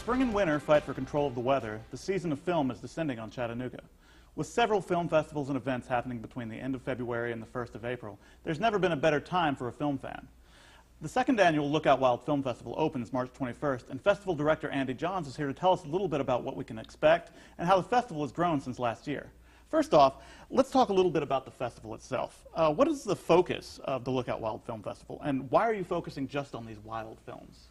spring and winter fight for control of the weather, the season of film is descending on Chattanooga. With several film festivals and events happening between the end of February and the 1st of April, there's never been a better time for a film fan. The second annual Lookout Wild Film Festival opens March 21st, and festival director Andy Johns is here to tell us a little bit about what we can expect and how the festival has grown since last year. First off, let's talk a little bit about the festival itself. What is the focus of the Lookout Wild Film Festival, and why are you focusing just on these wild films?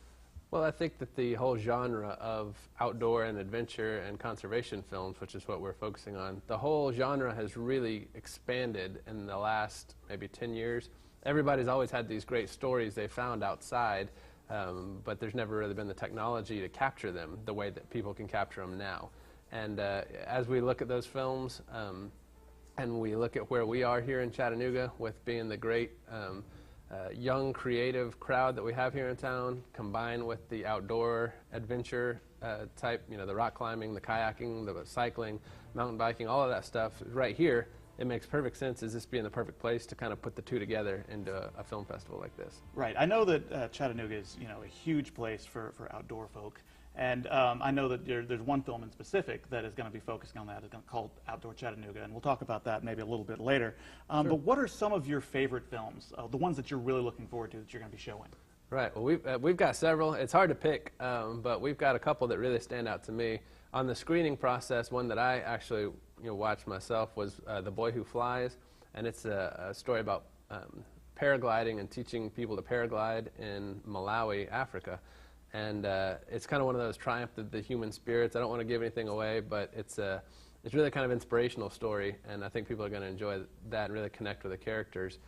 Well, I think that the whole genre of outdoor and adventure and conservation films, which is what we're focusing on, the whole genre has really expanded in the last maybe 10 years. Everybody's always had these great stories they found outside, but there's never really been the technology to capture them the way that people can capture them now. And as we look at those films, and we look at where we are here in Chattanooga with being the great young, creative crowd that we have here in town, combined with the outdoor adventure type, you know, the rock climbing, the kayaking, the cycling, mountain biking, all of that stuff right here, it makes perfect sense as this being the perfect place to kind of put the two together into a film festival like this. Right. I know that Chattanooga is, you know, a huge place for outdoor folk. And I know that there's one film in specific that is going to be focusing on that. It's called Outdoor Chattanooga, and we'll talk about that maybe a little bit later. Sure. But what are some of your favorite films, the ones that you're really looking forward to that you're going to be showing? Right. Well, we've got several. It's hard to pick, but we've got a couple that really stand out to me. On the screening process, one that I actually watched myself was The Boy Who Flies, and it's a story about paragliding and teaching people to paraglide in Malawi, Africa. And it's kind of one of those triumph of the human spirits. I don't want to give anything away, but it's really kind of inspirational story, and I think people are going to enjoy that and really connect with the characters.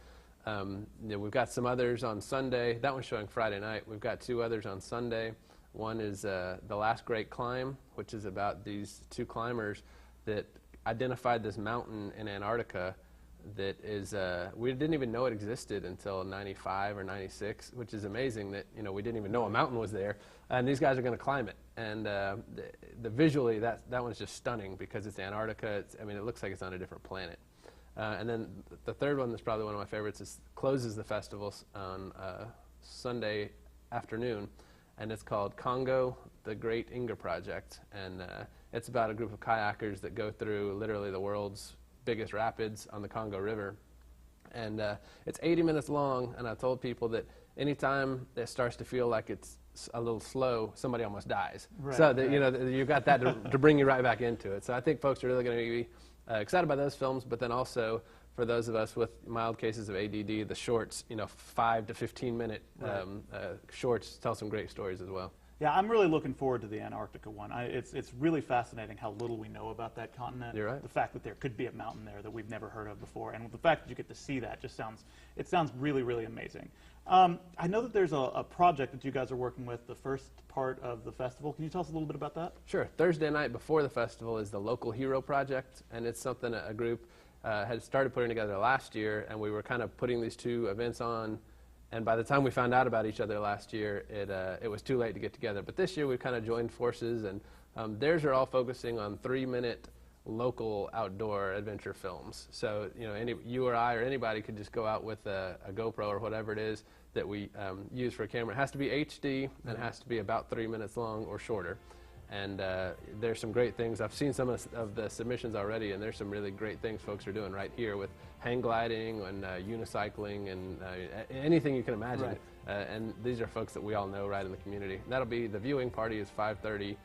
We've got some others on Sunday. That one's showing Friday night. We've got two others on Sunday. One is The Last Great Climb, which is about these two climbers that identified this mountain in Antarctica that is, we didn't even know it existed until 95 or 96, which is amazing that, we didn't even know a mountain was there. And these guys are going to climb it. And the visually, that one's just stunning because it's Antarctica. It looks like it's on a different planet. And then the third one that's probably one of my favorites closes the festival on Sunday afternoon, and it's called Congo, the Great Inga Project. And it's about a group of kayakers that go through literally the world's biggest rapids on the Congo River. And it's 80 minutes long, and I told people that anytime it starts to feel like it's a little slow, somebody almost dies. Right, so that, you've got that to bring you right back into it. So I think folks are really going to be excited by those films, but then also for those of us with mild cases of ADD, the shorts, 5 to 15 minute shorts tell some great stories as well. Yeah, I'm really looking forward to the Antarctica one. It's really fascinating how little we know about that continent. You're right. The fact that there could be a mountain there that we've never heard of before, and the fact that you get to see that just sounds really, really amazing. I know that there's a project that you guys are working with, the first part of the festival. Can you tell us a little bit about that? Sure. Thursday night before the festival is the Local Hero Project, and it's something a group had started putting together last year, and we were kind of putting these two events on. And by the time we found out about each other last year, it was too late to get together. But this year we've kind of joined forces, and theirs are all focusing on 3-minute local outdoor adventure films. So you or I or anybody could just go out with a GoPro or whatever it is that we use for a camera. It has to be HD, and it has to be about 3 minutes long or shorter. And there's some great things. I've seen some of the submissions already, and there's some really great things folks are doing right here with hang gliding and unicycling and anything you can imagine. Right. And these are folks that we all know right in the community. That'll be, the viewing party is 5:30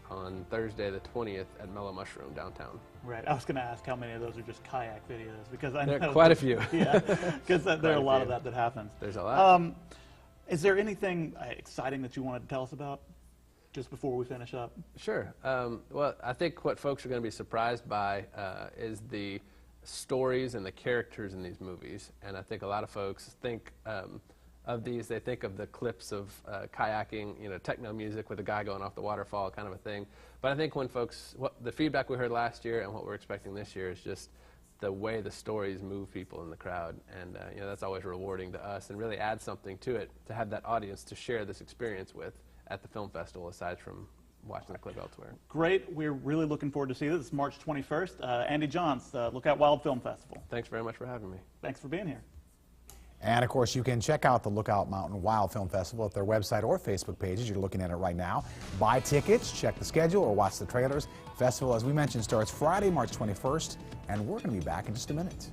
on Thursday the 20th at Mellow Mushroom downtown. Right. I was going to ask how many of those are just kayak videos, because I know there are quite a few. Yeah, because there are a lot of that happens. There's a lot. Is there anything exciting that you wanted to tell us about just before we finish up? Sure. Well, I think what folks are going to be surprised by is the stories and the characters in these movies. And I think a lot of folks think of these, they think of the clips of kayaking, techno music with a guy going off the waterfall kind of a thing. But I think when folks, the feedback we heard last year and what we're expecting this year is just the way the stories move people in the crowd. And that's always rewarding to us and really adds something to it to have that audience to share this experience with at the film festival, aside from watching the clip elsewhere. Great. We're really looking forward to see this. It's March 21st. Andy Johns, Lookout Wild Film Festival. Thanks very much for having me. Thanks for being here. And of course, you can check out the Lookout Mountain Wild Film Festival at their website or Facebook pages. You're looking at it right now. Buy tickets, check the schedule, or watch the trailers. The festival, as we mentioned, starts Friday, March 21st, and we're going to be back in just a minute.